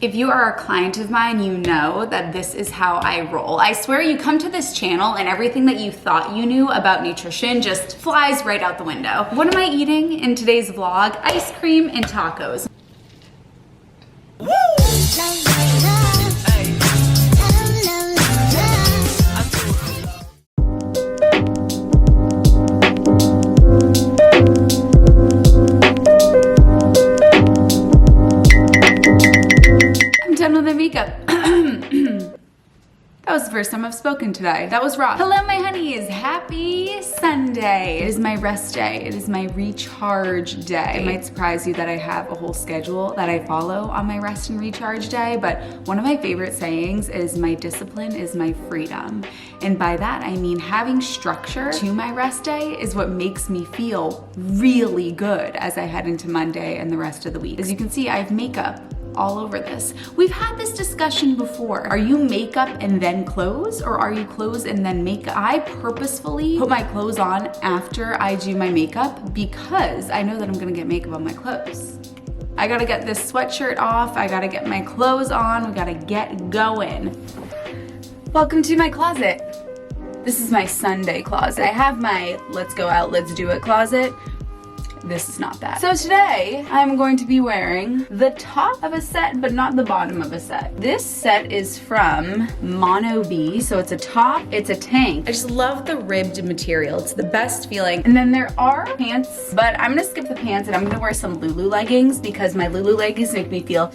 If you are a client of mine, you know that this is how I roll. I swear you come to this channel and everything that you thought you knew about nutrition just flies right out the window. What am I eating in today's vlog? Ice cream and tacos. Done with the makeup. That was the first time I've spoken today. That was raw. Hello, my honeys. Happy Sunday. It is my rest day. It is my recharge day. It might surprise you that I have a whole schedule that I follow on my rest and recharge day, but one of my favorite sayings is my discipline is my freedom. And by that, I mean having structure to my rest day is what makes me feel really good as I head into Monday and the rest of the week. As you can see, I have makeup all over this. We've had this discussion before. Are you makeup and then clothes, or are you clothes and then makeup? I purposefully put my clothes on after I do my makeup because I know that I'm gonna get makeup on my clothes. I gotta get this sweatshirt off, I gotta get my clothes on, we gotta get going. Welcome to my closet. This is my Sunday closet. I have my let's go out, let's do it closet. This is not that. So today, I'm going to be wearing the top of a set, but not the bottom of a set. This set is from Mono B, so it's a top, it's a tank. I just love the ribbed material. It's the best feeling. And then there are pants, but I'm gonna skip the pants and I'm gonna wear some Lulu leggings because my Lulu leggings make me feel,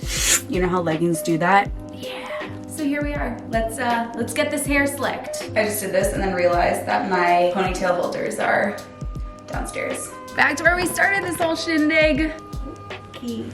you know how leggings do that? Yeah. So here we are. Let's get this hair slicked. I just did this and then realized that my ponytail holders are downstairs. Back to where we started this whole shindig. Okay.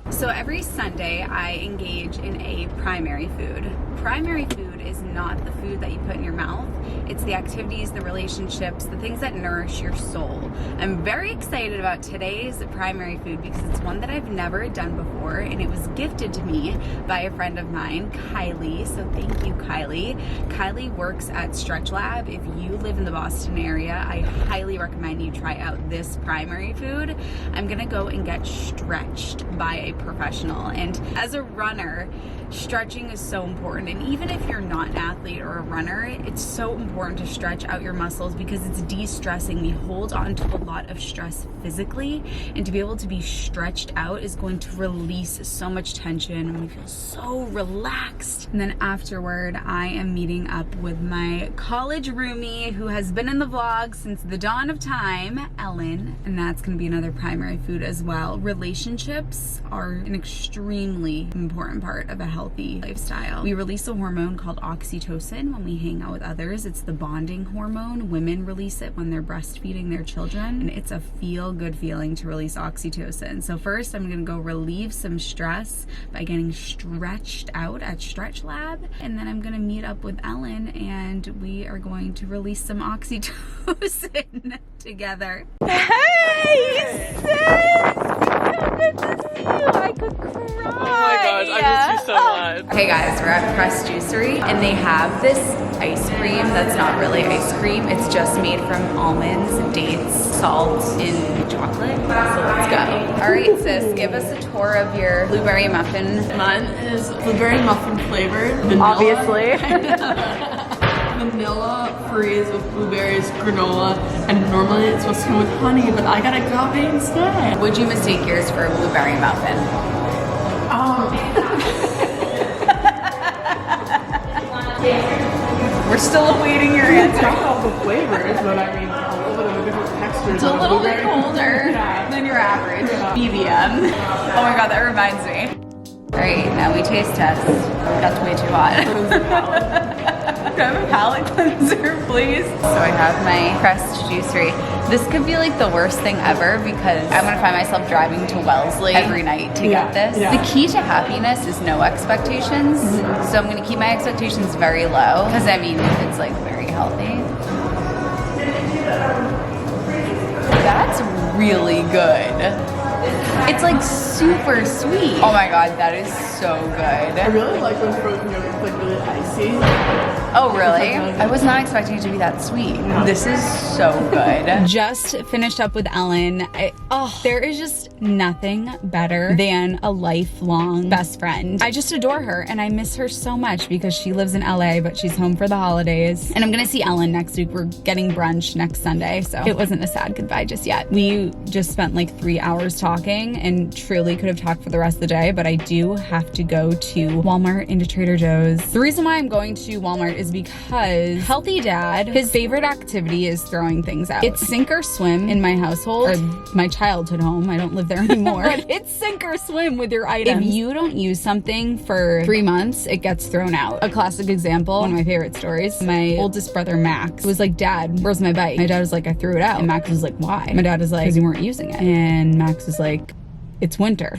So every Sunday I engage in a primary food. Primary food is not the food that you put in your mouth. It's the activities, the relationships, the things that nourish your soul. I'm very excited about today's primary food because it's one that I've never done before and it was gifted to me by a friend of mine, Kylie. So thank you, Kylie. Kylie works at Stretch Lab. If you live in the Boston area, I highly recommend you try out this primary food. I'm gonna go and get stretched by a professional. And as a runner, stretching is so important. And even if you're not an athlete or a runner, it's so important to stretch out your muscles because it's de-stressing. We hold on to a lot of stress physically, and to be able to be stretched out is going to release so much tension and we feel so relaxed. And then afterward, I am meeting up with my college roomie who has been in the vlog since the dawn of time, Ellen, and that's gonna be another primary food as well. Relationships are an extremely important part of a healthy lifestyle. We release a hormone called oxytocin when we hang out with others. It's the bonding hormone. Women release it when they're breastfeeding their children, and it's a feel-good feeling to release oxytocin. So first, I'm gonna go relieve some stress by getting stretched out at Stretch Lab, and then I'm gonna meet up with Ellen, and we are going to release some oxytocin together. Hey, sis! So good to see you. I could cry. Oh my gosh, I miss you so much. Hey guys, we're at Press Juicery and they have this ice cream that's not really ice cream. It's just made from almonds, dates, salt, and chocolate. So let's go. All right, sis, give us a tour of your blueberry muffin. Mine is blueberry muffin flavored. Vanilla. Obviously. Vanilla freeze with blueberries, granola, and normally it's supposed to come with honey, but I got agave instead. Would you mistake yours for a blueberry muffin? We're still awaiting your It's answer. got all the flavors, but I mean, a little bit of a different texture. It's a little bit colder than your average. Medium. Oh my god, that reminds me. All right, now we taste test. That's way too hot. Can I have a palate cleanser, please? So I have my Crest Juicery. This could be like the worst thing ever because I'm gonna find myself driving to Wellesley every night to get this. Yeah. The key to happiness is no expectations. So I'm gonna keep my expectations very low because I mean, it's like very healthy. That's really good. It's like super sweet. Oh my god, that is so I good. really like when frozen yogurt's like really icy. Oh really? I was not expecting it to be that sweet. This is so good. Just finished up with Ellen. There is just nothing better than a lifelong best friend. I just adore her and I miss her so much because she lives in LA, but she's home for the holidays. And I'm gonna see Ellen next week. We're getting brunch next Sunday, so it wasn't a sad goodbye just yet. We just spent like 3 hours talking and truly could have talked for the rest of the day, but I do have to go to Walmart into Trader Joe's. The reason why I'm going to Walmart is because Healthy Dad, his favorite activity is throwing things out. It's sink or swim in my household, or my childhood home. I don't live there anymore. But it's sink or swim with your items. If you don't use something for 3 months, it gets thrown out. A classic example, one of my favorite stories, my oldest brother Max was like, Dad, where's my bike? My dad was like, I threw it out. And Max was like, why? My dad was like, because you weren't using it. And Max was like, it's winter.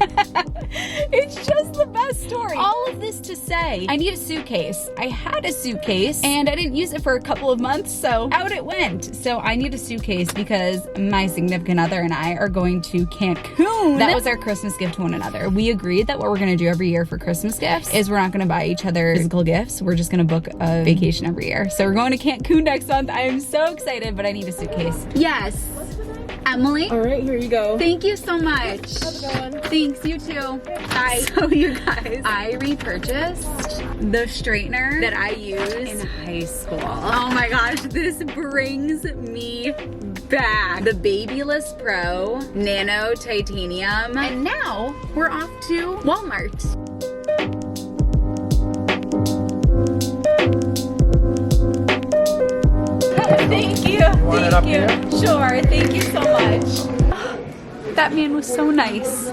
It's just the best story. All of this to say, I need a suitcase. I had a suitcase and I didn't use it for a couple of months, so out it went. So I need a suitcase because my significant other and I are going to Cancun. That was our Christmas gift to one another. We agreed that what we're gonna do every year for Christmas gifts is we're not gonna buy each other physical gifts. We're just gonna book a vacation every year. So we're going to Cancun next month. I am so excited, but I need a suitcase. Yes. Emily? All right, here you go. Thank you so much. How's it going? Thanks, you too. Bye. So you guys, I repurchased the straightener that I used in high school. Oh my gosh, this brings me back. The Babyless Pro Nano Titanium. And now we're off to Walmart. Thank you. Thank you. Sure. Thank you so much. That man was so nice.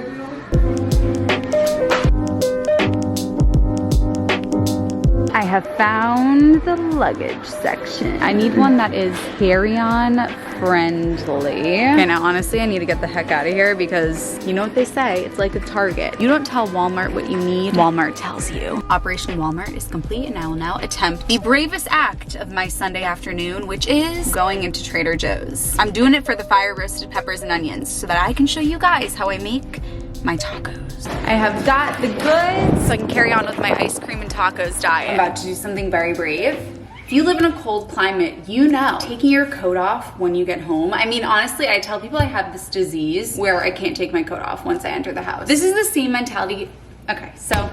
I have found the luggage section. I need one that is carry-on friendly. Okay, now honestly, I need to get the heck out of here because you know what they say, it's like a Target. You don't tell Walmart what you need, Walmart tells you. Operation Walmart is complete and I will now attempt the bravest act of my Sunday afternoon, which is going into Trader Joe's. I'm doing it for the fire roasted peppers and onions so that I can show you guys how I make my tacos. I have got the goods so I can carry on with my ice cream and tacos diet. I'm about to do something very brave. If you live in a cold climate, you know taking your coat off when you get home. I mean, honestly, I tell people I have this disease where I can't take my coat off once I enter the house. This is the same mentality. Okay, so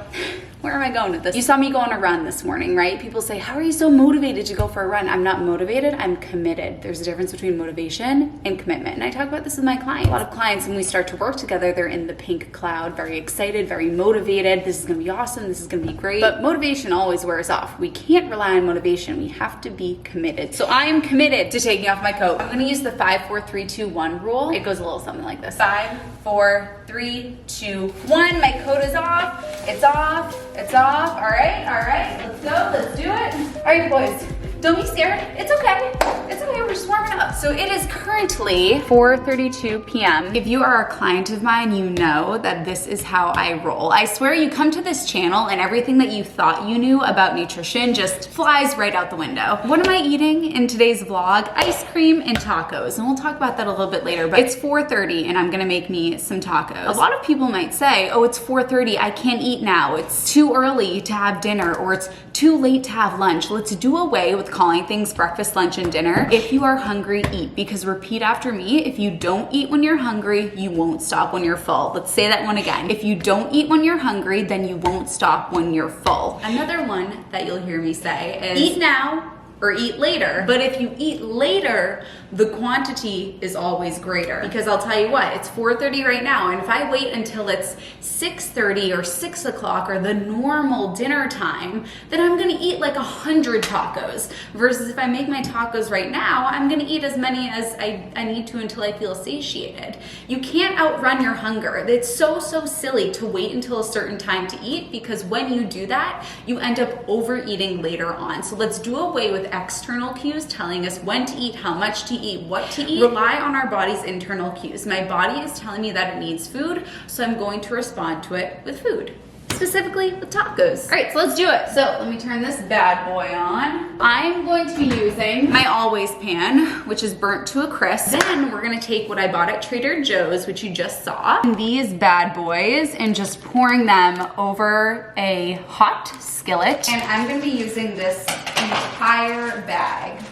where am I going with this? You saw me go on a run this morning, right? People say, how are you so motivated to go for a run? I'm not motivated, I'm committed. There's a difference between motivation and commitment. And I talk about this with my clients. A lot of clients, when we start to work together, they're in the pink cloud, very excited, very motivated. This is gonna be awesome, this is gonna be great. But motivation always wears off. We can't rely on motivation, we have to be committed. So I am committed to taking off my coat. I'm gonna use the 5, 4, 3, 2, 1 rule. It goes a little something like this. 5, 4, 3, 2, 1. My coat is off. It's off. It's off. All right. Let's go. Let's do it. All right, boys. Don't be scared. It's okay. It's okay. We're just warming up. So it is currently 4:32 p.m. If you are a client of mine, you know that this is how I roll. I swear you come to this channel and everything that you thought you knew about nutrition just flies right out the window. What am I eating in today's vlog? Ice cream and tacos. And we'll talk about that a little bit later, but it's 4:30 and I'm gonna make me some tacos. A lot of people might say, oh, it's 4:30, I can't eat now. It's too early to have dinner or it's too late to have lunch. Let's do away with calling things breakfast, lunch, and dinner. If you are hungry, eat, because repeat after me, if you don't eat when you're hungry, you won't stop when you're full. Let's say that one again. If you don't eat when you're hungry, then you won't stop when you're full. Another one that you'll hear me say is eat now or eat later. But if you eat later, the quantity is always greater. Because I'll tell you what, it's 4:30 right now, and if I wait until it's 6:30 or 6 o'clock or the normal dinner time, then I'm gonna eat like 100 tacos. Versus if I make my tacos right now, I'm gonna eat as many as I need to until I feel satiated. You can't outrun your hunger. It's so silly to wait until a certain time to eat, because when you do that, you end up overeating later on. So let's do away with external cues telling us when to eat, how much to eat, what to eat. Rely on our body's internal cues. My body is telling me that it needs food, so I'm going to respond to it with food. specifically with tacos. All right, so let's do it. So let me turn this bad boy on. I'm going to be using my always pan, which is burnt to a crisp. Then we're gonna take what I bought at Trader Joe's, which you just saw, and these bad boys, and just pouring them over a hot skillet. And I'm gonna be using this entire bag.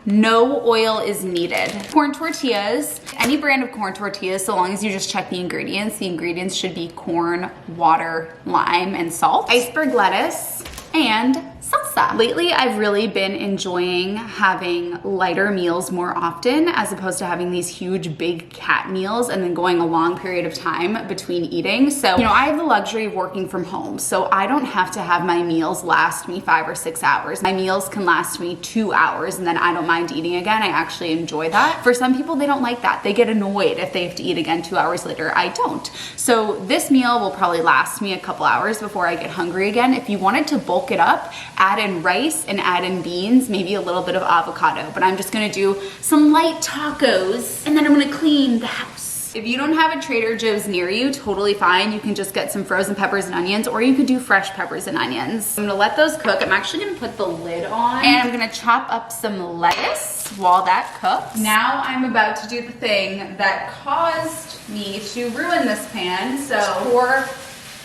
No oil is needed. Corn tortillas, any brand of corn tortillas, so long as you just check the ingredients. The ingredients should be corn, water, lime, and salt. Iceberg lettuce, and salsa. Lately, I've really been enjoying having lighter meals more often as opposed to having these huge big cat meals and then going a long period of time between eating. So, I have the luxury of working from home, so I don't have to have my meals last me 5 or 6 hours. My meals can last me 2 hours and then I don't mind eating again. I actually enjoy that. For some people, they don't like that. They get annoyed if they have to eat again 2 hours later. I don't. So this meal will probably last me a couple hours before I get hungry again. If you wanted to bulk it up, add in rice and add in beans, maybe a little bit of avocado, but I'm just gonna do some light tacos and then I'm gonna clean the house. If you don't have a Trader Joe's near you, totally fine. You can just get some frozen peppers and onions, or you could do fresh peppers and onions. I'm gonna let those cook. I'm actually gonna put the lid on and I'm gonna chop up some lettuce while that cooks. Now I'm about to do the thing that caused me to ruin this pan. So pour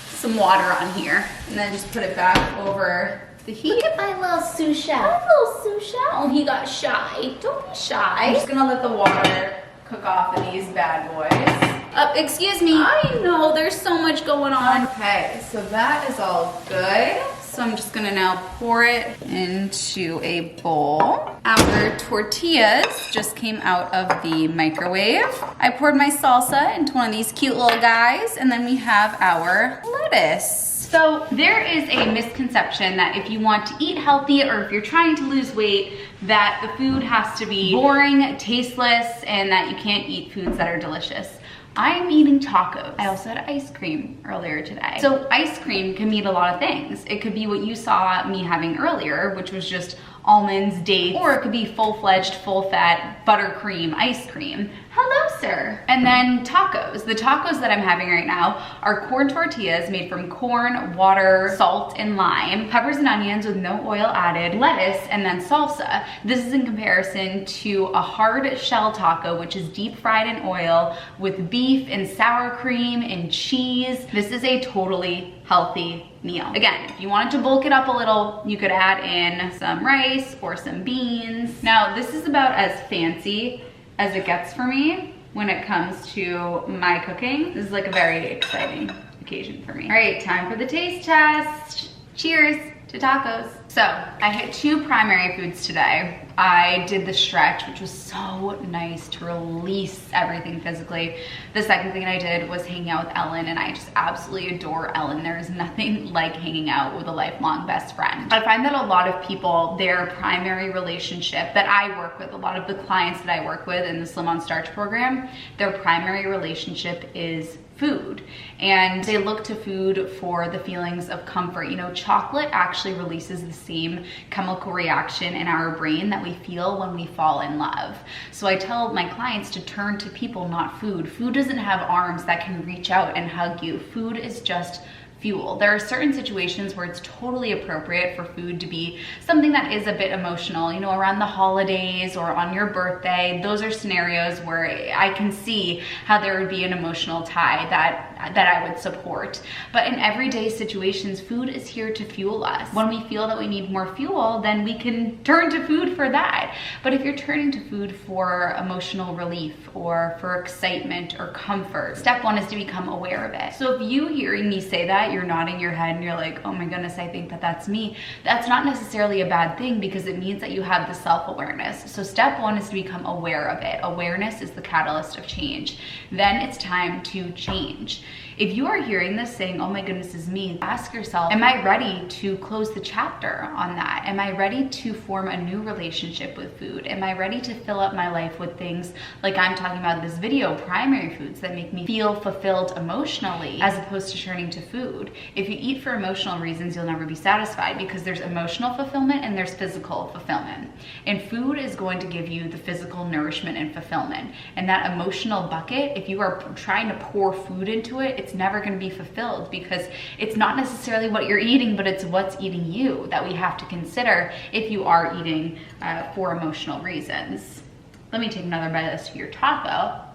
some water on here and then just put it back over the heat. Look at my little Susha. Hi, little Susha. Oh, he got shy. Don't be shy. I'm just gonna let the water cook off of these bad boys. Excuse me. I know, there's so much going on. Okay, so that is all good. So I'm just gonna now pour it into a bowl. Our tortillas just came out of the microwave. I poured my salsa into one of these cute little guys, and then we have our lettuce. So there is a misconception that if you want to eat healthy or if you're trying to lose weight, that the food has to be boring, tasteless, and that you can't eat foods that are delicious. I'm eating tacos. I also had ice cream earlier today. So ice cream can mean a lot of things. It could be what you saw me having earlier, which was just almonds, dates, or it could be full-fledged, full-fat buttercream ice cream. Hello, sir. And then tacos. The tacos that I'm having right now are corn tortillas made from corn, water, salt, and lime, peppers and onions with no oil added, lettuce, and then salsa. This is in comparison to a hard shell taco, which is deep fried in oil with beef and sour cream and cheese. This is a totally healthy meal. Again, if you wanted to bulk it up a little, you could add in some rice or some beans. Now, this is about as fancy as it gets for me when it comes to my cooking. This is like a very exciting occasion for me. All right, time for the taste test. Cheers to tacos. So I hit 2 primary foods today. I did the stretch, which was so nice to release everything physically. The second thing I did was hanging out with Ellen, and I just absolutely adore Ellen. There is nothing like hanging out with a lifelong best friend. I find that a lot of people, their primary relationship that I work with, a lot of the clients that I work with in the Slim on Starch program, their primary relationship is food, and they look to food for the feelings of comfort. Chocolate actually releases the same chemical reaction in our brain that we feel when we fall in love. So I tell my clients to turn to people, not food. Food doesn't have arms that can reach out and hug you. Food is just fuel. There are certain situations where it's totally appropriate for food to be something that is a bit emotional, around the holidays or on your birthday. Those are scenarios where I can see how there would be an emotional tie that I would support. But in everyday situations, food is here to fuel us. When we feel that we need more fuel, then we can turn to food for that. But if you're turning to food for emotional relief or for excitement or comfort, step 1 is to become aware of it. So if you hearing me say that, you're nodding your head and you're like, oh my goodness, I think that that's me. That's not necessarily a bad thing, because it means that you have the self-awareness. So step 1 is to become aware of it. Awareness is the catalyst of change. Then it's time to change. If you are hearing this saying, oh my goodness, this is me, ask yourself, am I ready to close the chapter on that? Am I ready to form a new relationship with food? Am I ready to fill up my life with things like I'm talking about in this video, primary foods that make me feel fulfilled emotionally, as opposed to turning to food? If you eat for emotional reasons, you'll never be satisfied, because there's emotional fulfillment and there's physical fulfillment. And food is going to give you the physical nourishment and fulfillment. And that emotional bucket, if you are trying to pour food into it, it's it's never gonna be fulfilled, because it's not necessarily what you're eating, but it's what's eating you that we have to consider if you are eating for emotional reasons. Let me take another bite of this your taco.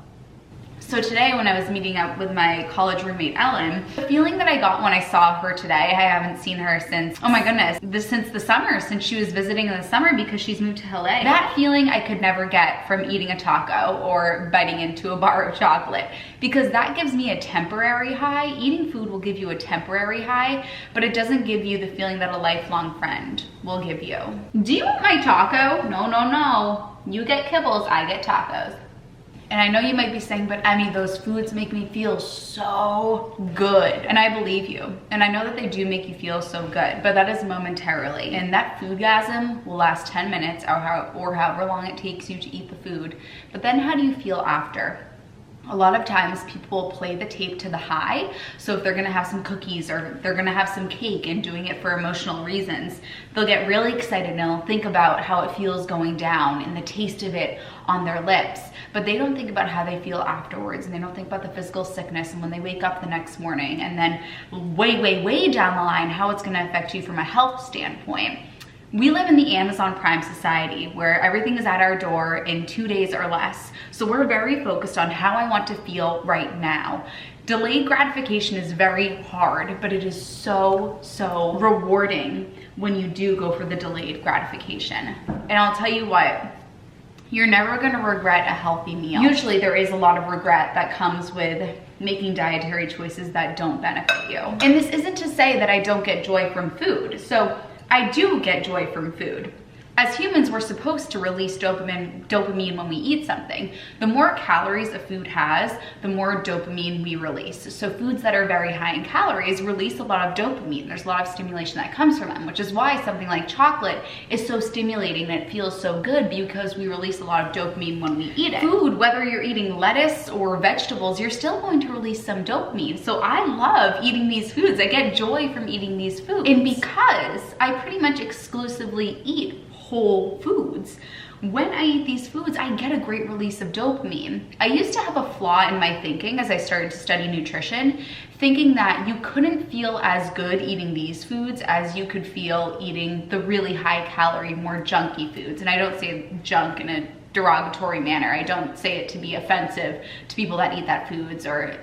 So today when I was meeting up with my college roommate Ellen, the feeling that I got when I saw her today, I haven't seen her since, oh my goodness, since the summer, since she was visiting in the summer because she's moved to LA. That feeling I could never get from eating a taco or biting into a bar of chocolate, because that gives me a temporary high. Eating food will give you a temporary high, but it doesn't give you the feeling that a lifelong friend will give you. Do you want my taco? No, no, no. You get kibbles, I get tacos. And I know you might be saying, but Emmie, those foods make me feel so good. And I believe you. And I know that they do make you feel so good, but that is momentarily. And that foodgasm will last 10 minutes or however long it takes you to eat the food. But then how do you feel after? A lot of times people play the tape to the high. So if they're gonna have some cookies or they're gonna have some cake and doing it for emotional reasons, they'll get really excited and they'll think about how it feels going down and the taste of it on their lips. But they don't think about how they feel afterwards, and they don't think about the physical sickness and when they wake up the next morning, and then way, way, way down the line, how it's gonna affect you from a health standpoint. We live in the Amazon Prime society where everything is at our door in 2 days or less. So we're very focused on how I want to feel right now. Delayed gratification is very hard, but it is so, so rewarding when you do go for the delayed gratification. And I'll tell you what, you're never gonna regret a healthy meal. Usually there is a lot of regret that comes with making dietary choices that don't benefit you. And this isn't to say that I don't get joy from food. So I do get joy from food. As humans, we're supposed to release dopamine when we eat something. The more calories a food has, the more dopamine we release. So foods that are very high in calories release a lot of dopamine. There's a lot of stimulation that comes from them, which is why something like chocolate is so stimulating and it feels so good, because we release a lot of dopamine when we eat it. Food, whether you're eating lettuce or vegetables, you're still going to release some dopamine. So I love eating these foods. I get joy from eating these foods. And because I pretty much exclusively eat whole foods, when I eat these foods, I get a great release of dopamine. I used to have a flaw in my thinking as I started to study nutrition, thinking that you couldn't feel as good eating these foods as you could feel eating the really high calorie, more junky foods. And I don't say junk in a derogatory manner. I don't say it to be offensive to people that eat that foods or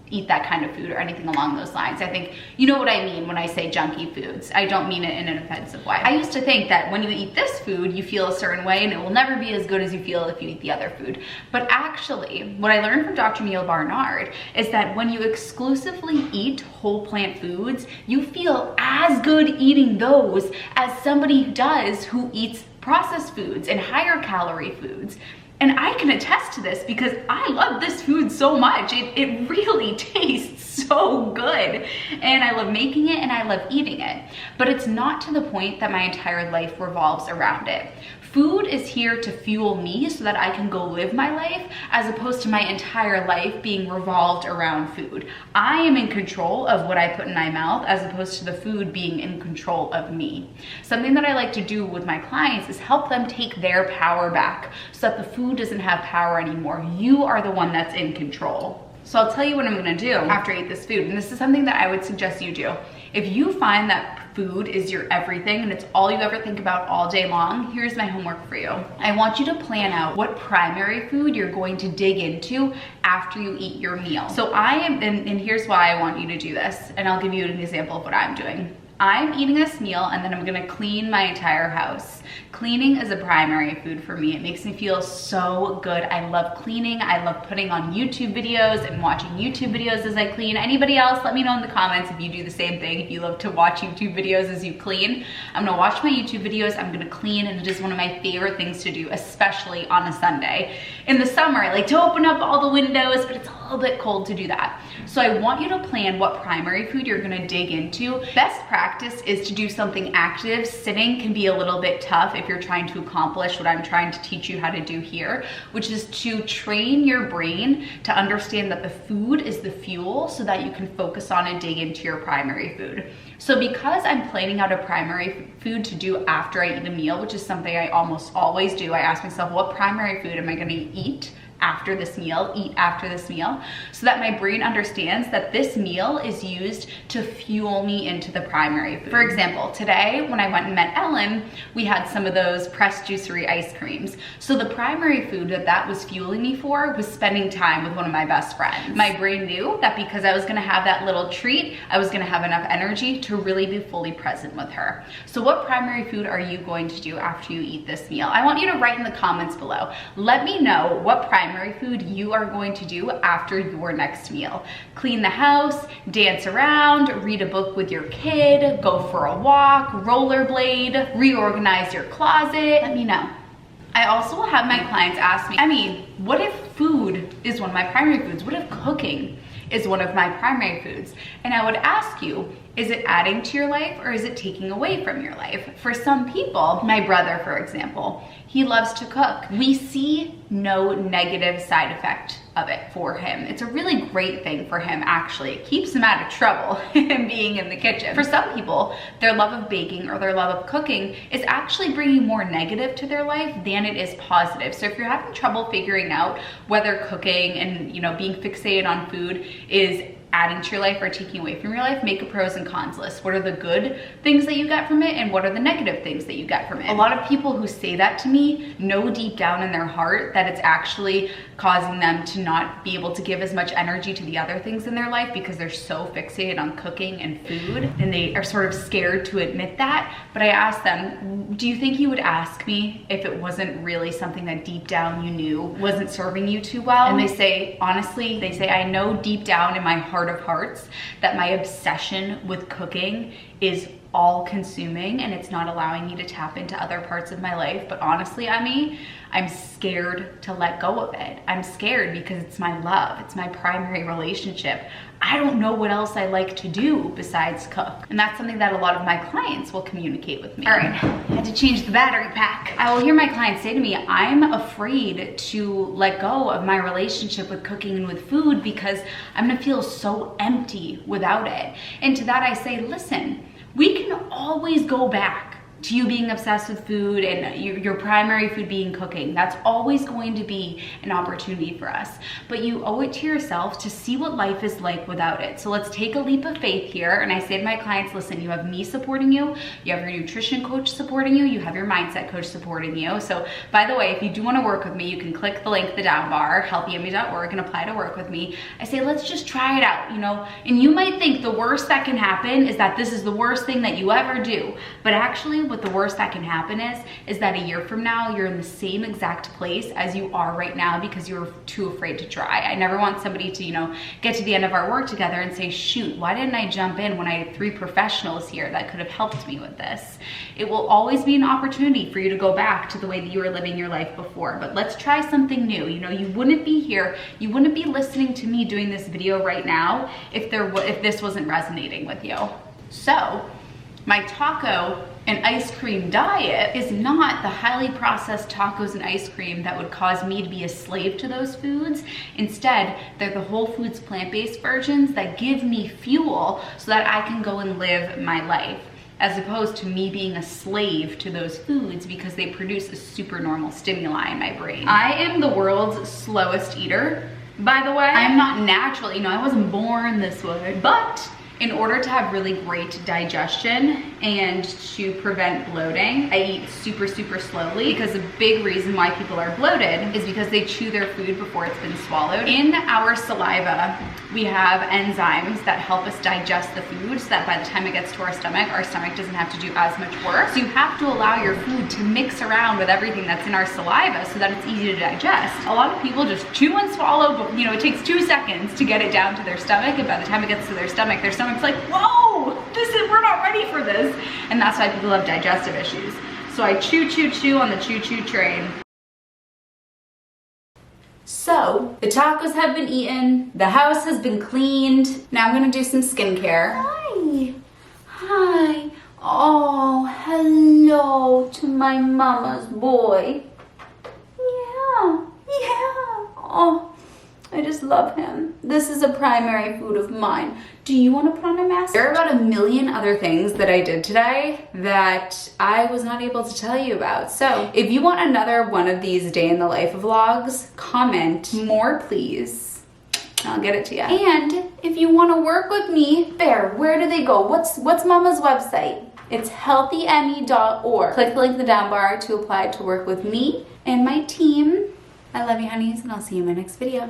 eat that kind of food or anything along those lines. I think you know what I mean when I say junky foods. I don't mean it in an offensive way. I used to think that when you eat this food, you feel a certain way and it will never be as good as you feel if you eat the other food. But actually, what I learned from Dr. Neil Barnard is that when you exclusively eat whole plant foods, you feel as good eating those as somebody does who eats processed foods and higher calorie foods. And I can attest to this because I love this food so much. It really tastes so good. And I love making it and I love eating it. But it's not to the point that my entire life revolves around it. Food is here to fuel me so that I can go live my life, as opposed to my entire life being revolved around food. I am in control of what I put in my mouth, as opposed to the food being in control of me. Something that I like to do with my clients is help them take their power back so that the food doesn't have power anymore. You are the one that's in control. So I'll tell you what I'm gonna do after I eat this food, and this is something that I would suggest you do. If you find that food is your everything and it's all you ever think about all day long, here's my homework for you. I want you to plan out what primary food you're going to dig into after you eat your meal. So and here's why I want you to do this, and I'll give you an example of what I'm doing. I'm eating this meal and then I'm gonna clean my entire house. Cleaning is a primary food for me. It makes me feel so good. I love cleaning. I love putting on YouTube videos and watching YouTube videos as I clean. Anybody else, let me know in the comments if you do the same thing, if you love to watch YouTube videos as you clean. I'm gonna watch my YouTube videos, I'm gonna clean, and it is one of my favorite things to do, especially on a Sunday. In the summer, I like to open up all the windows, but it's a little bit cold to do that. So I want you to plan what primary food you're gonna dig into. Best practice is to do something active. Sitting can be a little bit tough if you're trying to accomplish what I'm trying to teach you how to do here, which is to train your brain to understand that the food is the fuel so that you can focus on and dig into your primary food. So because I'm planning out a primary food to do after I eat a meal, which is something I almost always do, I ask myself, what primary food am I gonna eat after this meal, eat after this meal, so that my brain understands that this meal is used to fuel me into the primary food. For example, today when I went and met Ellen, we had some of those pressed juicery ice creams. So the primary food that was fueling me for was spending time with one of my best friends. My brain knew that because I was gonna have that little treat, I was gonna have enough energy to really be fully present with her. So what primary food are you going to do after you eat this meal? I want you to write in the comments below. Let me know what primary food you are going to do after your next meal. Clean the house, dance around, read a book with your kid, go for a walk, rollerblade, reorganize your closet. Let me know. I also will have my clients ask me, Emmie, what if food is one of my primary foods? What if cooking is one of my primary foods? And I would ask you, is it adding to your life or is it taking away from your life? For some people, my brother, for example, he loves to cook. We see no negative side effect of it for him. It's a really great thing for him, actually. It keeps him out of trouble being in the kitchen. For some people, their love of baking or their love of cooking is actually bringing more negative to their life than it is positive. So if you're having trouble figuring out whether cooking and being fixated on food is adding to your life or taking away from your life, make a pros and cons list. What are the good things that you get from it and what are the negative things that you get from it? A lot of people who say that to me know deep down in their heart that it's actually causing them to not be able to give as much energy to the other things in their life because they're so fixated on cooking and food, and they are sort of scared to admit that. But I ask them, do you think you would ask me if it wasn't really something that deep down you knew wasn't serving you too well? And they say, honestly, I know deep down in my heart of hearts that my obsession with cooking is all consuming and it's not allowing me to tap into other parts of my life. But honestly, Emmie, I'm scared to let go of it. I'm scared because it's my love. It's my primary relationship. I don't know what else I like to do besides cook. And that's something that a lot of my clients will communicate with me. All right, I had to change the battery pack. I will hear my clients say to me, I'm afraid to let go of my relationship with cooking and with food because I'm gonna feel so empty without it. And to that I say, listen, we can always go back to you being obsessed with food and your primary food being cooking. That's always going to be an opportunity for us. But you owe it to yourself to see what life is like without it. So let's take a leap of faith here. And I say to my clients, listen, you have me supporting you, you have your nutrition coach supporting you, you have your mindset coach supporting you. So by the way, if you do want to work with me, you can click the link in the down bar, healthyemmie.org, and apply to work with me. I say, let's just try it out, and you might think the worst that can happen is that this is the worst thing that you ever do. But actually, what the worst that can happen is that a year from now, you're in the same exact place as you are right now because you're too afraid to try. I never want somebody to, get to the end of our work together and say, shoot, why didn't I jump in when I had 3 professionals here that could have helped me with this? It will always be an opportunity for you to go back to the way that you were living your life before. But let's try something new. You wouldn't be here, you wouldn't be listening to me doing this video right now if this wasn't resonating with you. So, my taco and ice cream diet is not the highly processed tacos and ice cream that would cause me to be a slave to those foods. Instead, they're the whole foods plant-based versions that give me fuel so that I can go and live my life, as opposed to me being a slave to those foods because they produce a super normal stimuli in my brain. I am the world's slowest eater, by the way. I'm not natural, I wasn't born this way, but in order to have really great digestion and to prevent bloating, I eat super, super slowly because a big reason why people are bloated is because they chew their food before it's been swallowed. In our saliva, we have enzymes that help us digest the food so that by the time it gets to our stomach doesn't have to do as much work. So you have to allow your food to mix around with everything that's in our saliva so that it's easy to digest. A lot of people just chew and swallow, but it takes 2 seconds to get it down to their stomach, and by the time it gets to their stomach's like, whoa, we're not ready for this. And that's why people have digestive issues. So I chew, chew, chew on the chew, chew train. So, the tacos have been eaten, the house has been cleaned. Now I'm gonna do some skincare. Hi. Oh, hello to my mama's boy. Yeah. Oh, I just love him. This is a primary food of mine. Do you want to put on a mask? There are about a million other things that I did today that I was not able to tell you about. So if you want another one of these day in the life vlogs, comment more please. I'll get it to you. And if you want to work with me, where do they go? What's Mama's website? It's healthyemmie.org. Click the link in the down bar to apply to work with me and my team. I love you, honeys, and I'll see you in my next video.